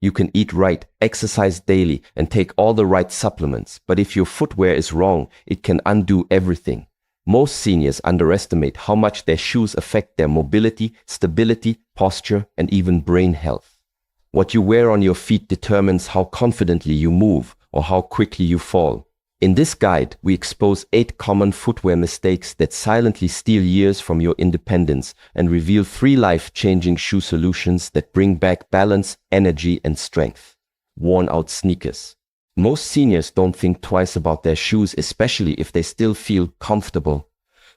You can eat right, exercise daily, and take all the right supplements, but if your footwear is wrong, it can undo everything. Most seniors underestimate how much their shoes affect their mobility, stability, posture, and even brain health. What you wear on your feet determines how confidently you move or how quickly you fall. In this guide, we expose 8 common footwear mistakes that silently steal years from your independence and reveal 3 life-changing shoe solutions that bring back balance, energy, and strength. Worn-out sneakers. Most seniors don't think twice about their shoes, especially if they still feel comfortable.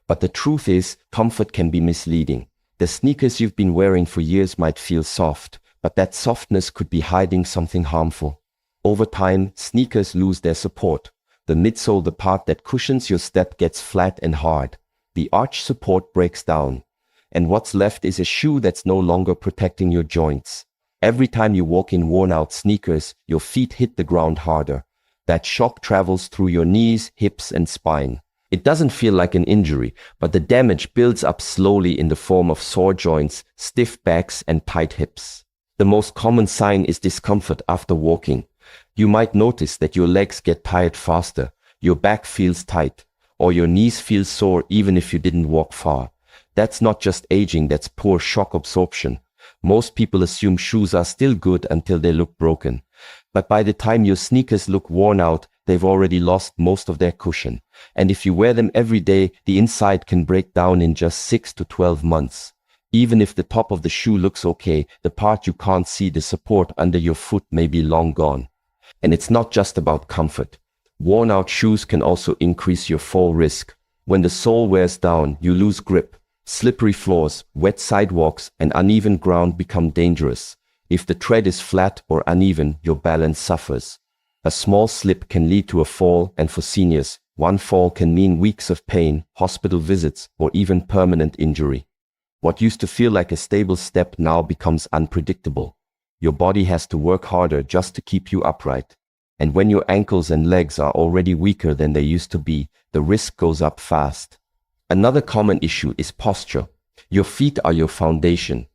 But the truth is, comfort can be misleading. The sneakers you've been wearing for years might feel soft, but that softness could be hiding something harmful. Over time, sneakers lose their support. The midsole, the part that cushions your step, gets flat and hard. The arch support breaks down. And what's left is a shoe that's no longer protecting your joints. Every time you walk in worn-out sneakers, your feet hit the ground harder. That shock travels through your knees, hips, and spine. It doesn't feel like an injury, but the damage builds up slowly in the form of sore joints, stiff backs, and tight hips. The most common sign is discomfort after walking. You might notice that your legs get tired faster, your back feels tight, or your knees feel sore even if you didn't walk far. That's not just aging, that's poor shock absorption. Most people assume shoes are still good until they look broken. But by the time your sneakers look worn out, they've already lost most of their cushion. And if you wear them every day, the inside can break down in just 6 to 12 months. Even if the top of the shoe looks okay, the part you can't see, the support under your foot, may be long gone. And it's not just about comfort. Worn-out shoes can also increase your fall risk. When the sole wears down, you lose grip. Slippery floors, wet sidewalks, and uneven ground become dangerous. If the tread is flat or uneven, your balance suffers. A small slip can lead to a fall, and for seniors, one fall can mean weeks of pain, hospital visits, or even permanent injury. What used to feel like a stable step now becomes unpredictable. Your body has to work harder just to keep you upright. And when your ankles and legs are already weaker than they used to be, the risk goes up fast. Another common issue is posture. Your feet are your foundation.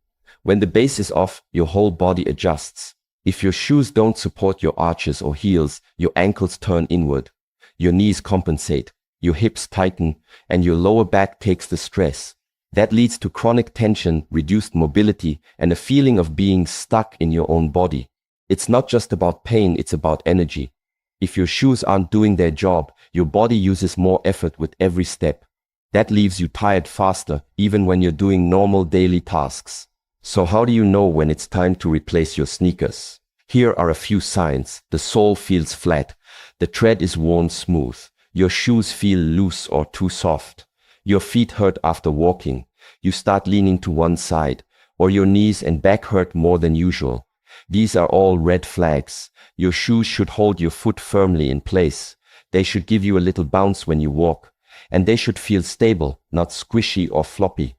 When the base is off, your whole body adjusts. If your shoes don't support your arches or heels, your ankles turn inward. Your knees compensate, your hips tighten, and your lower back takes the stress. That leads to chronic tension, reduced mobility, and a feeling of being stuck in your own body. It's not just about pain, it's about energy. If your shoes aren't doing their job, your body uses more effort with every step. That leaves you tired faster, even when you're doing normal daily tasks. So how do you know when it's time to replace your sneakers? Here are a few signs. The sole feels flat. The tread is worn smooth. Your shoes feel loose or too soft. Your feet hurt after walking. You start leaning to one side, or your knees and back hurt more than usual. These are all red flags. Your shoes should hold your foot firmly in place. They should give you a little bounce when you walk. And they should feel stable, not squishy or floppy.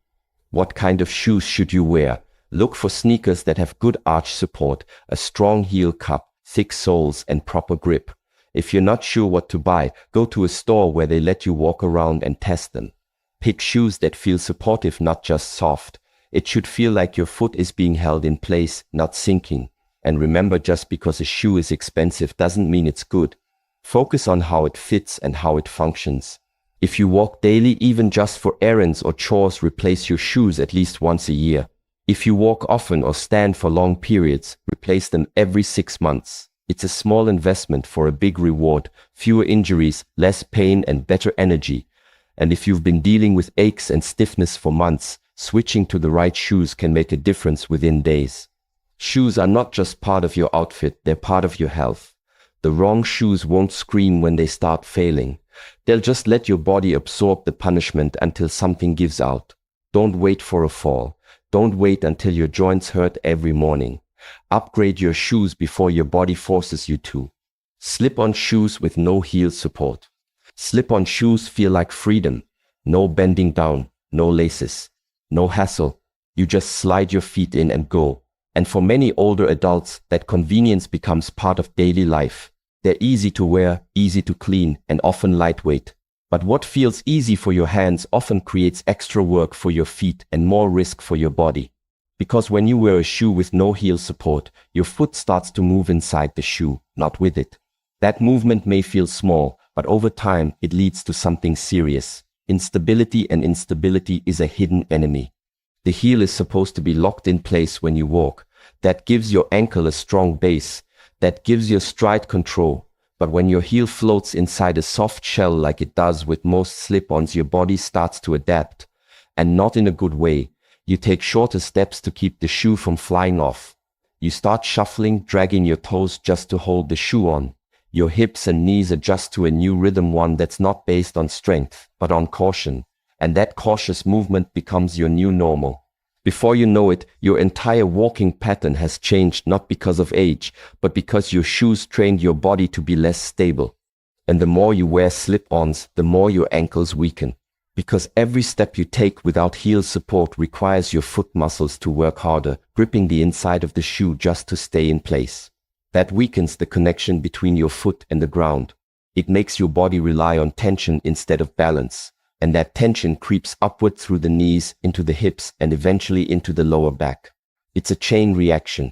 What kind of shoes should you wear? Look for sneakers that have good arch support, a strong heel cup, thick soles, and proper grip. If you're not sure what to buy, go to a store where they let you walk around and test them. Pick shoes that feel supportive, not just soft. It should feel like your foot is being held in place, not sinking. And remember, just because a shoe is expensive doesn't mean it's good. Focus on how it fits and how it functions. If you walk daily, even just for errands or chores, replace your shoes at least once a year. If you walk often or stand for long periods, replace them every 6 months. It's a small investment for a big reward, fewer injuries, less pain, and better energy. And if you've been dealing with aches and stiffness for months, switching to the right shoes can make a difference within days. Shoes are not just part of your outfit, they're part of your health. The wrong shoes won't scream when they start failing. They'll just let your body absorb the punishment until something gives out. Don't wait for a fall. Don't wait until your joints hurt every morning. Upgrade your shoes before your body forces you to. Slip-on shoes with no heel support. Slip-on shoes feel like freedom. No bending down, no laces, no hassle. You just slide your feet in and go. And for many older adults, that convenience becomes part of daily life. They're easy to wear, easy to clean, and often lightweight. But what feels easy for your hands often creates extra work for your feet and more risk for your body. Because when you wear a shoe with no heel support, your foot starts to move inside the shoe, not with it. That movement may feel small, but over time it leads to something serious. Instability, and instability is a hidden enemy. The heel is supposed to be locked in place when you walk. That gives your ankle a strong base. That gives your stride control. But when your heel floats inside a soft shell like it does with most slip-ons, your body starts to adapt. And not in a good way. You take shorter steps to keep the shoe from flying off. You start shuffling, dragging your toes just to hold the shoe on. Your hips and knees adjust to a new rhythm, one that's not based on strength, but on caution. And that cautious movement becomes your new normal. Before you know it, your entire walking pattern has changed, not because of age, but because your shoes trained your body to be less stable. And the more you wear slip-ons, the more your ankles weaken. Because every step you take without heel support requires your foot muscles to work harder, gripping the inside of the shoe just to stay in place. That weakens the connection between your foot and the ground. It makes your body rely on tension instead of balance. And that tension creeps upward through the knees, into the hips, and eventually into the lower back. It's a chain reaction.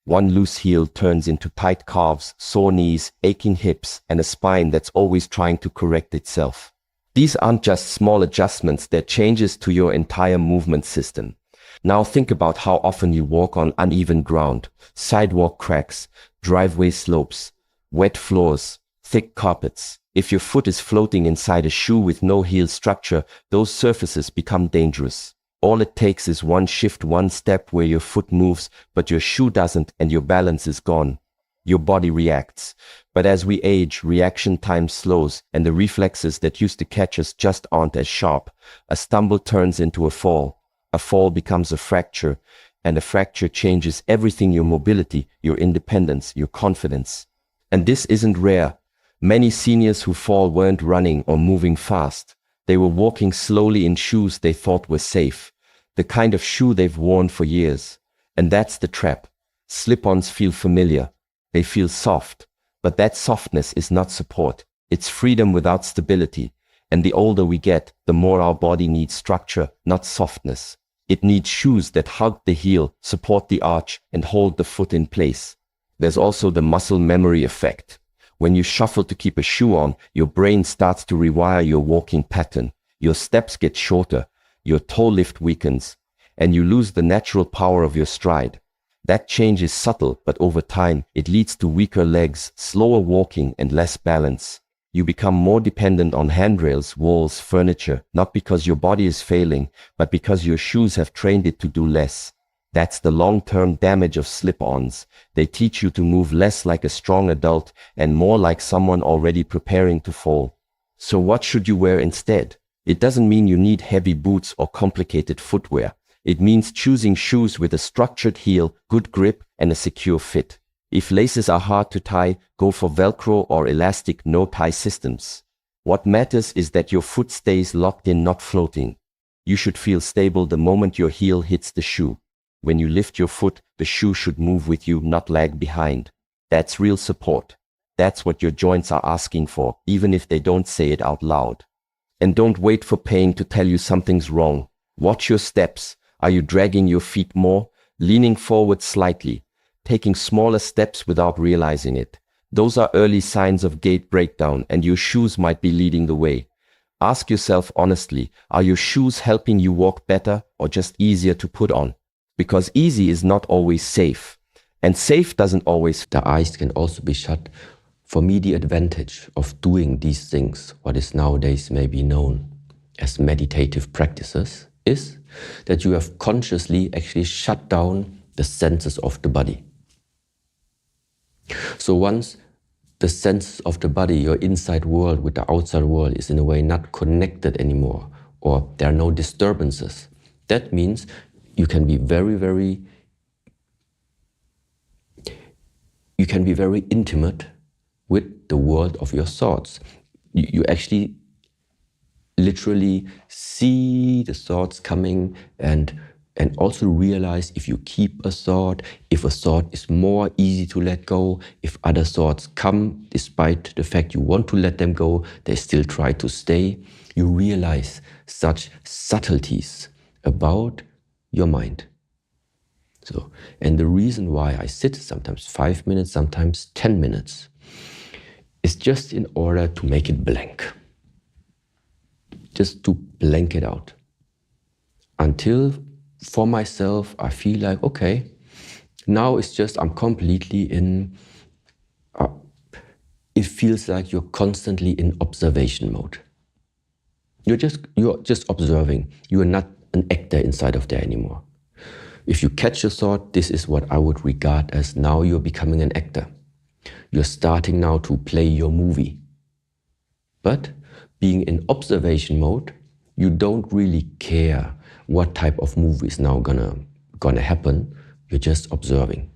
One loose heel turns into tight calves, sore knees, aching hips, and a spine that's always trying to correct itself. These aren't just small adjustments, they're changes to your entire movement system. Now think about how often you walk on uneven ground, sidewalk cracks, driveway slopes, wet floors, thick carpets. If your foot is floating inside a shoe with no heel structure, those surfaces become dangerous. All it takes is one shift, one step where your foot moves, but your shoe doesn't, and your balance is gone. Your body reacts. But as we age, reaction time slows, and the reflexes that used to catch us just aren't as sharp. A stumble turns into a fall becomes a fracture, and a fracture changes everything: your mobility, your independence, your confidence. And this isn't rare. Many seniors who fall weren't running or moving fast. They were walking slowly in shoes they thought were safe, the kind of shoe they've worn for years. And that's the trap. Slip-ons feel familiar. They feel soft. But that softness is not support. It's freedom without stability. And the older we get, the more our body needs structure, not softness. It needs shoes that hug the heel, support the arch, and hold the foot in place. There's also the muscle memory effect. When you shuffle to keep a shoe on, your brain starts to rewire your walking pattern. Your steps get shorter, your toe lift weakens, and you lose the natural power of your stride. That change is subtle, but over time, it leads to weaker legs, slower walking, and less balance. You become more dependent on handrails, walls, furniture, not because your body is failing, but because your shoes have trained it to do less. That's the long-term damage of slip-ons. They teach you to move less like a strong adult and more like someone already preparing to fall. So what should you wear instead? It doesn't mean you need heavy boots or complicated footwear. It means choosing shoes with a structured heel, good grip, and a secure fit. If laces are hard to tie, go for Velcro or elastic no-tie systems. What matters is that your foot stays locked in, not floating. You should feel stable the moment your heel hits the shoe. When you lift your foot, the shoe should move with you, not lag behind. That's real support. That's what your joints are asking for, even if they don't say it out loud. And don't wait for pain to tell you something's wrong. Watch your steps. Are you dragging your feet more? Leaning forward slightly? Taking smaller steps without realizing it? Those are early signs of gait breakdown, and your shoes might be leading the way. Ask yourself honestly, are your shoes helping you walk better or just easier to put on? Because easy is not always safe, and safe doesn't always. The eyes can also be shut. For me, the advantage of doing these things, what is nowadays maybe known as meditative practices, is that you have consciously actually shut down the senses of the body. So once the senses of the body, your inside world with the outside world, is in a way not connected anymore, or there are no disturbances, that means you can be very intimate with the world of your thoughts. You actually literally see the thoughts coming and also realize if you keep a thought, if a thought is more easy to let go, if other thoughts come, despite the fact you want to let them go, they still try to stay. You realize such subtleties about your mind. So, and the reason why I sit sometimes 5 minutes, sometimes 10 minutes, is just in order to make it blank. Just to blank it out. Until for myself, I feel like, okay, now it's just, I'm completely in, it feels like you're constantly in observation mode. You're just observing. You are not an actor inside of there anymore. If you catch a thought, this is what I would regard as now you're becoming an actor. You're starting now to play your movie. But being in observation mode, you don't really care what type of movie is now gonna happen. You're just observing.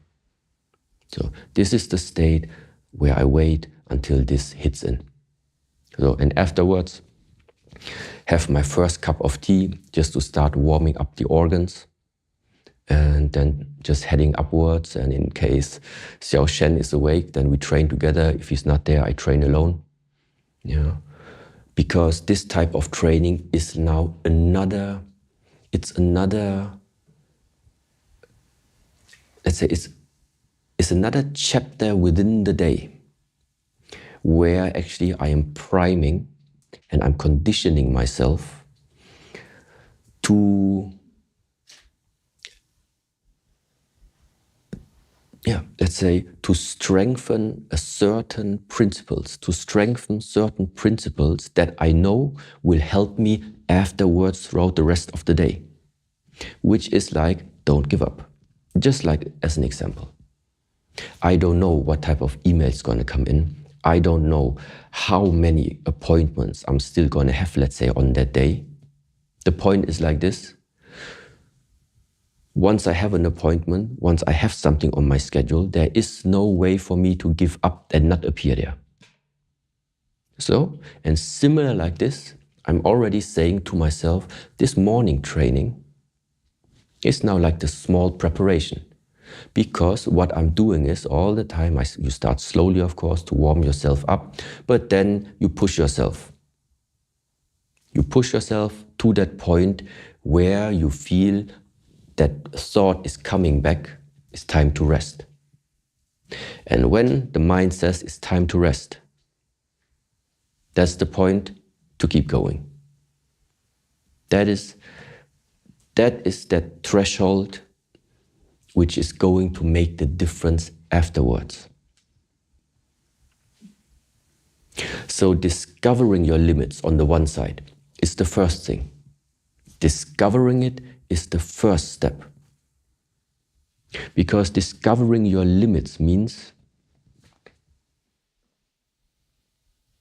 So this is the state where I wait until this hits in. So, and afterwards, have my first cup of tea just to start warming up the organs, and then just heading upwards. And in case Xiao Shen is awake, then we train together. If he's not there, I train alone. Yeah, because this type of training is now another, let's say it's another chapter within the day where actually I am priming and I'm conditioning myself to, let's say, to strengthen certain principles that I know will help me afterwards throughout the rest of the day, which is like, don't give up. Just like as an example, I don't know what type of email is going to come in. I don't know how many appointments I'm still going to have, let's say, on that day. The point is like this. Once I have an appointment, once I have something on my schedule, there is no way for me to give up and not appear there. So, and similar like this, I'm already saying to myself, this morning training is now like the small preparation. Because what I'm doing is all the time, you start slowly, of course, to warm yourself up, but then you push yourself. You push yourself to that point where you feel that thought is coming back, it's time to rest. And when the mind says it's time to rest, that's the point to keep going. That is that threshold which is going to make the difference afterwards. So discovering your limits on the one side is the first thing. Discovering it is the first step. Because discovering your limits means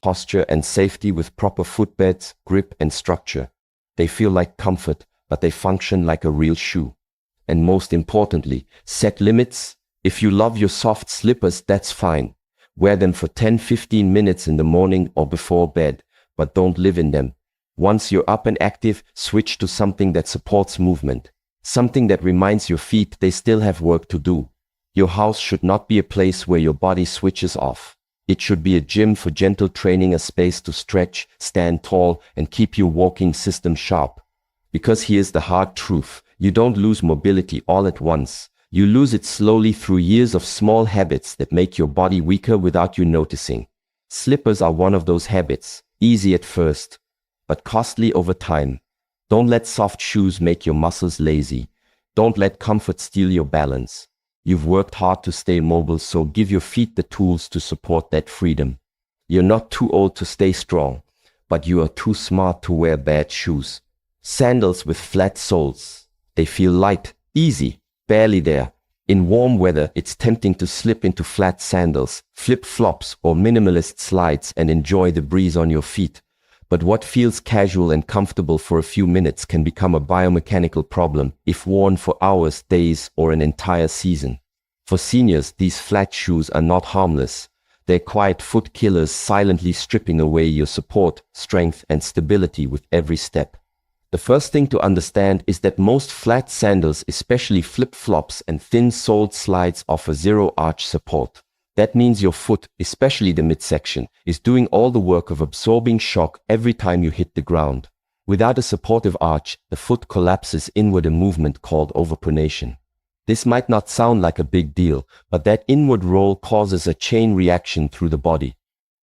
posture and safety with proper footbeds, grip and structure. They feel like comfort, but they function like a real shoe. And most importantly, set limits. If you love your soft slippers, that's fine. Wear them for 10-15 minutes in the morning or before bed, but don't live in them. Once you're up and active, switch to something that supports movement. Something that reminds your feet they still have work to do. Your house should not be a place where your body switches off. It should be a gym for gentle training, a space to stretch, stand tall, and keep your walking system sharp. Because here's the hard truth. You don't lose mobility all at once. You lose it slowly through years of small habits that make your body weaker without you noticing. Slippers are one of those habits, easy at first, but costly over time. Don't let soft shoes make your muscles lazy. Don't let comfort steal your balance. You've worked hard to stay mobile, so give your feet the tools to support that freedom. You're not too old to stay strong, but you are too smart to wear bad shoes. Sandals with flat soles. They feel light, easy, barely there. In warm weather, it's tempting to slip into flat sandals, flip-flops, or minimalist slides and enjoy the breeze on your feet. But what feels casual and comfortable for a few minutes can become a biomechanical problem if worn for hours, days, or an entire season. For seniors, these flat shoes are not harmless. They're quiet foot killers, silently stripping away your support, strength, and stability with every step. The first thing to understand is that most flat sandals, especially flip-flops and thin-soled slides, offer zero arch support. That means your foot, especially the midsection, is doing all the work of absorbing shock every time you hit the ground. Without a supportive arch, the foot collapses inward, a movement called overpronation. This might not sound like a big deal, but that inward roll causes a chain reaction through the body.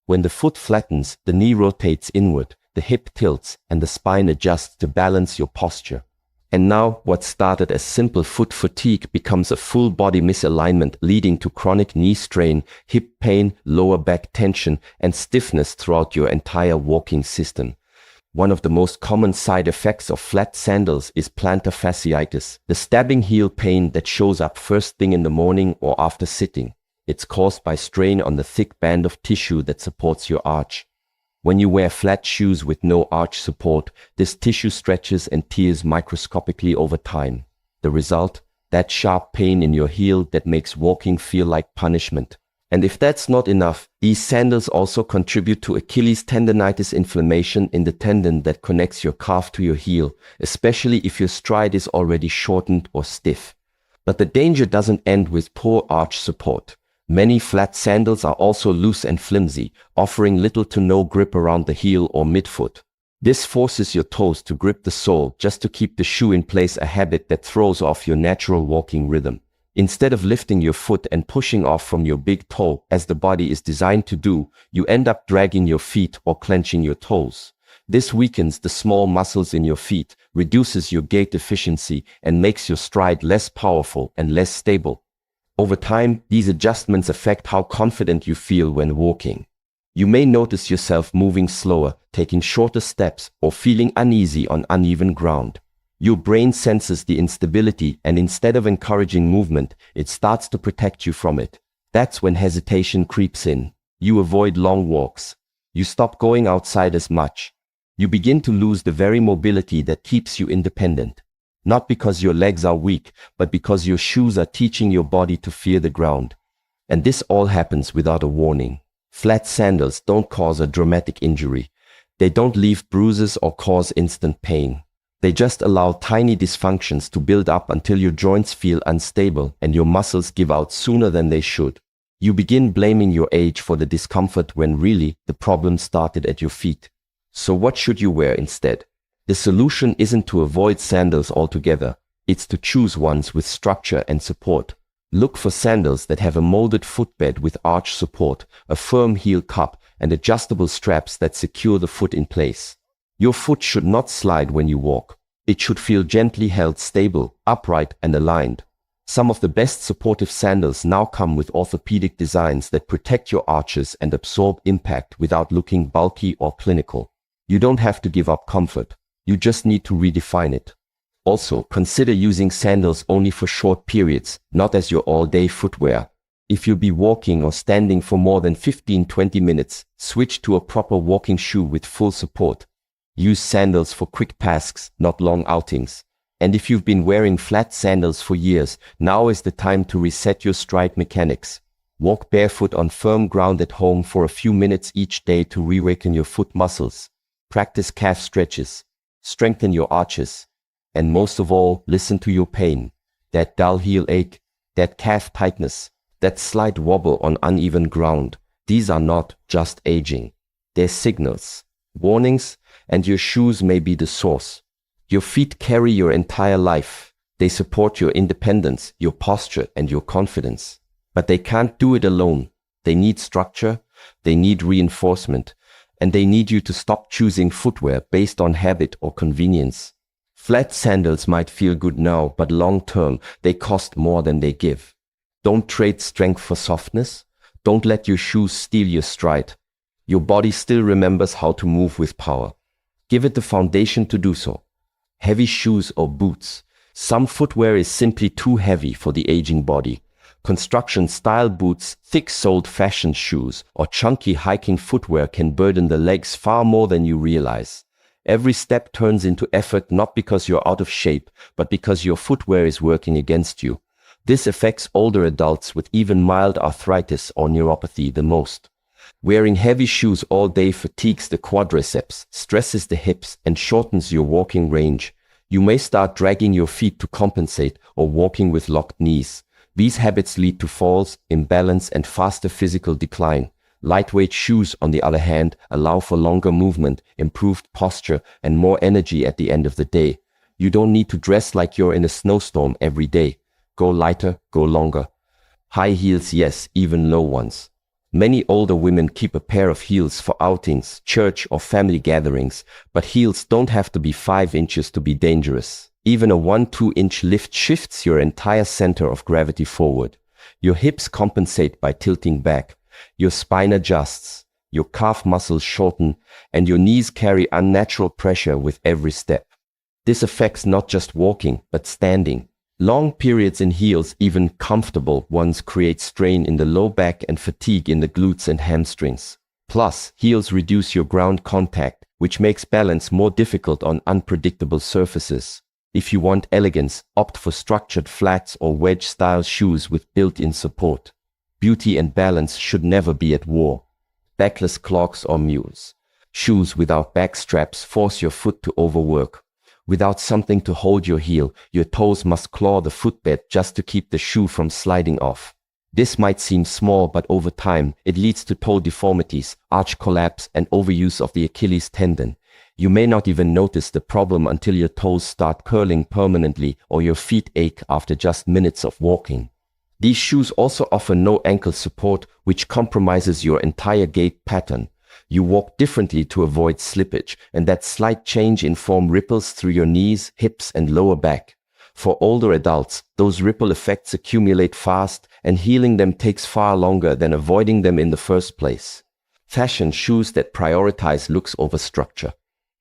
When the foot flattens, the knee rotates inward, the hip tilts, and the spine adjusts to balance your posture. And now, what started as simple foot fatigue becomes a full body misalignment, leading to chronic knee strain, hip pain, lower back tension, and stiffness throughout your entire walking system. One of the most common side effects of flat sandals is plantar fasciitis, the stabbing heel pain that shows up first thing in the morning or after sitting. It's caused by strain on the thick band of tissue that supports your arch. When you wear flat shoes with no arch support, this tissue stretches and tears microscopically over time. The result? That sharp pain in your heel that makes walking feel like punishment. And if that's not enough, these sandals also contribute to Achilles tendonitis, inflammation in the tendon that connects your calf to your heel, especially if your stride is already shortened or stiff. But the danger doesn't end with poor arch support. Many flat sandals are also loose and flimsy, offering little to no grip around the heel or midfoot. This forces your toes to grip the sole just to keep the shoe in place, a habit that throws off your natural walking rhythm. Instead of lifting your foot and pushing off from your big toe, as the body is designed to do, you end up dragging your feet or clenching your toes. This weakens the small muscles in your feet, reduces your gait efficiency, and makes your stride less powerful and less stable. Over time, these adjustments affect how confident you feel when walking. You may notice yourself moving slower, taking shorter steps, or feeling uneasy on uneven ground. Your brain senses the instability, and instead of encouraging movement, it starts to protect you from it. That's when hesitation creeps in. You avoid long walks. You stop going outside as much. You begin to lose the very mobility that keeps you independent. Not because your legs are weak, but because your shoes are teaching your body to fear the ground. And this all happens without a warning. Flat sandals don't cause a dramatic injury. They don't leave bruises or cause instant pain. They just allow tiny dysfunctions to build up until your joints feel unstable and your muscles give out sooner than they should. You begin blaming your age for the discomfort when really the problem started at your feet. So what should you wear instead? The solution isn't to avoid sandals altogether. It's to choose ones with structure and support. Look for sandals that have a molded footbed with arch support, a firm heel cup, and adjustable straps that secure the foot in place. Your foot should not slide when you walk. It should feel gently held stable, upright, and aligned. Some of the best supportive sandals now come with orthopedic designs that protect your arches and absorb impact without looking bulky or clinical. You don't have to give up comfort. You just need to redefine it. Also, consider using sandals only for short periods, not as your all-day footwear. If you'll be walking or standing for more than 15-20 minutes, switch to a proper walking shoe with full support. Use sandals for quick tasks, not long outings. And if you've been wearing flat sandals for years, now is the time to reset your stride mechanics. Walk barefoot on firm ground at home for a few minutes each day to reawaken your foot muscles. Practice calf stretches. Strengthen your arches. And most of all, listen to your pain. That dull heel ache, that calf tightness, that slight wobble on uneven ground. These are not just aging. They're signals, warnings, and your shoes may be the source. Your feet carry your entire life. They support your independence, your posture, and your confidence. But they can't do it alone. They need structure, they need reinforcement, and they need you to stop choosing footwear based on habit or convenience. Flat sandals might feel good now, but long term, they cost more than they give. Don't trade strength for softness. Don't let your shoes steal your stride. Your body still remembers how to move with power. Give it the foundation to do so. Heavy shoes or boots. Some footwear is simply too heavy for the aging body. Construction-style boots, thick-soled fashion shoes, or chunky hiking footwear can burden the legs far more than you realize. Every step turns into effort not because you're out of shape, but because your footwear is working against you. This affects older adults with even mild arthritis or neuropathy the most. Wearing heavy shoes all day fatigues the quadriceps, stresses the hips, and shortens your walking range. You may start dragging your feet to compensate or walking with locked knees. These habits lead to falls, imbalance, and faster physical decline. Lightweight shoes, on the other hand, allow for longer movement, improved posture, and more energy at the end of the day. You don't need to dress like you're in a snowstorm every day. Go lighter, go longer. High heels, yes, even low ones. Many older women keep a pair of heels for outings, church or family gatherings, but heels don't have to be 5 inches to be dangerous. Even a 1-2 inch lift shifts your entire center of gravity forward. Your hips compensate by tilting back. Your spine adjusts. Your calf muscles shorten, and your knees carry unnatural pressure with every step. This affects not just walking, but standing. Long periods in heels, even comfortable ones, create strain in the low back and fatigue in the glutes and hamstrings. Plus, heels reduce your ground contact, which makes balance more difficult on unpredictable surfaces. If you want elegance, opt for structured flats or wedge-style shoes with built-in support. Beauty and balance should never be at war. Backless clogs or mules. Shoes without back straps force your foot to overwork. Without something to hold your heel, your toes must claw the footbed just to keep the shoe from sliding off. This might seem small, but over time, it leads to toe deformities, arch collapse, and overuse of the Achilles tendon. You may not even notice the problem until your toes start curling permanently or your feet ache after just minutes of walking. These shoes also offer no ankle support, which compromises your entire gait pattern. You walk differently to avoid slippage, and that slight change in form ripples through your knees, hips, and lower back. For older adults, those ripple effects accumulate fast, and healing them takes far longer than avoiding them in the first place. Fashion shoes that prioritize looks over structure.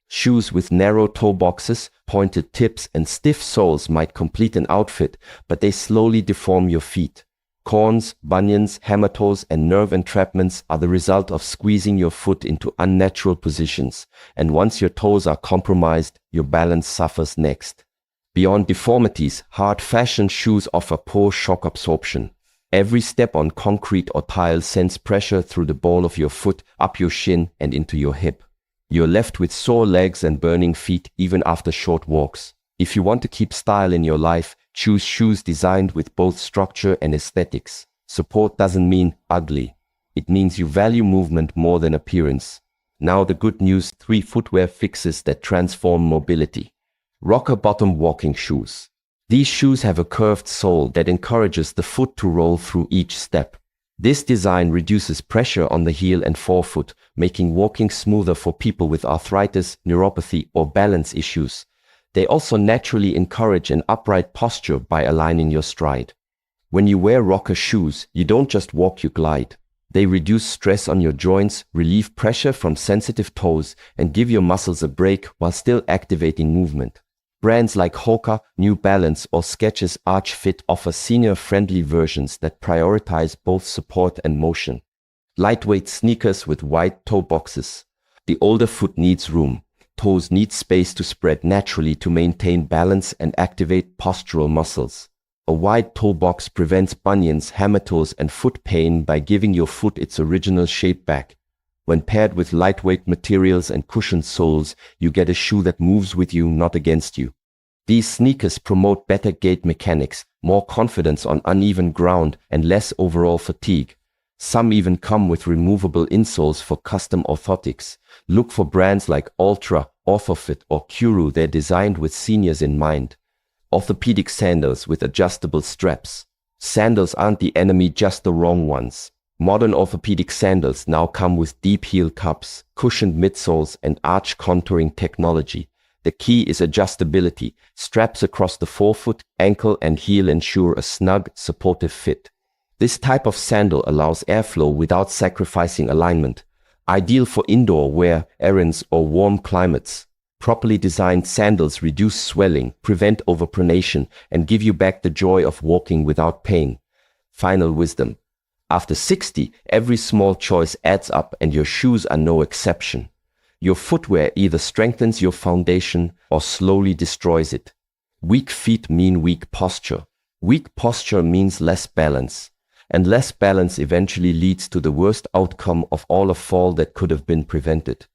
Shoes with narrow toe boxes, pointed tips, and stiff soles might complete an outfit, but they slowly deform your feet. Corns, bunions, hammer toes, and nerve entrapments are the result of squeezing your foot into unnatural positions, and once your toes are compromised, your balance suffers next. Beyond deformities, hard fashion shoes offer poor shock absorption. Every step on concrete or tile sends pressure through the ball of your foot, up your shin, and into your hip. You're left with sore legs and burning feet even after short walks. If you want to keep style in your life, choose shoes designed with both structure and aesthetics. Support doesn't mean ugly. It means you value movement more than appearance. Now the good news: 3 footwear fixes that transform mobility. Rocker bottom walking shoes. These shoes have a curved sole that encourages the foot to roll through each step. This design reduces pressure on the heel and forefoot, making walking smoother for people with arthritis, neuropathy, or balance issues. They also naturally encourage an upright posture by aligning your stride. When you wear rocker shoes, you don't just walk, you glide. They reduce stress on your joints, relieve pressure from sensitive toes, and give your muscles a break while still activating movement. Brands like Hoka, New Balance, or Skechers Arch Fit offer senior-friendly versions that prioritize both support and motion. Lightweight sneakers with wide toe boxes. The older foot needs room. Toes need space to spread naturally to maintain balance and activate postural muscles. A wide toe box prevents bunions, hammer toes, and foot pain by giving your foot its original shape back. When paired with lightweight materials and cushioned soles, you get a shoe that moves with you, not against you. These sneakers promote better gait mechanics, more confidence on uneven ground, and less overall fatigue. Some even come with removable insoles for custom orthotics. Look for brands like Ultra, Orthofit, or Kuru. They're designed with seniors in mind. Orthopedic sandals with adjustable straps. Sandals aren't the enemy, just the wrong ones. Modern orthopedic sandals now come with deep heel cups, cushioned midsoles, and arch contouring technology. The key is adjustability. Straps across the forefoot, ankle, and heel ensure a snug, supportive fit. This type of sandal allows airflow without sacrificing alignment. Ideal for indoor wear, errands, or warm climates. Properly designed sandals reduce swelling, prevent overpronation, and give you back the joy of walking without pain. Final wisdom. After 60, every small choice adds up, and your shoes are no exception. Your footwear either strengthens your foundation or slowly destroys it. Weak feet mean weak posture. Weak posture means less balance. And less balance eventually leads to the worst outcome of all, a fall that could have been prevented.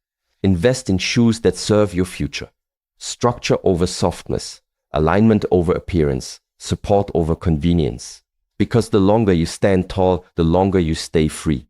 Invest in shoes that serve your future. Structure over softness. Alignment over appearance. Support over convenience. Because the longer you stand tall, the longer you stay free.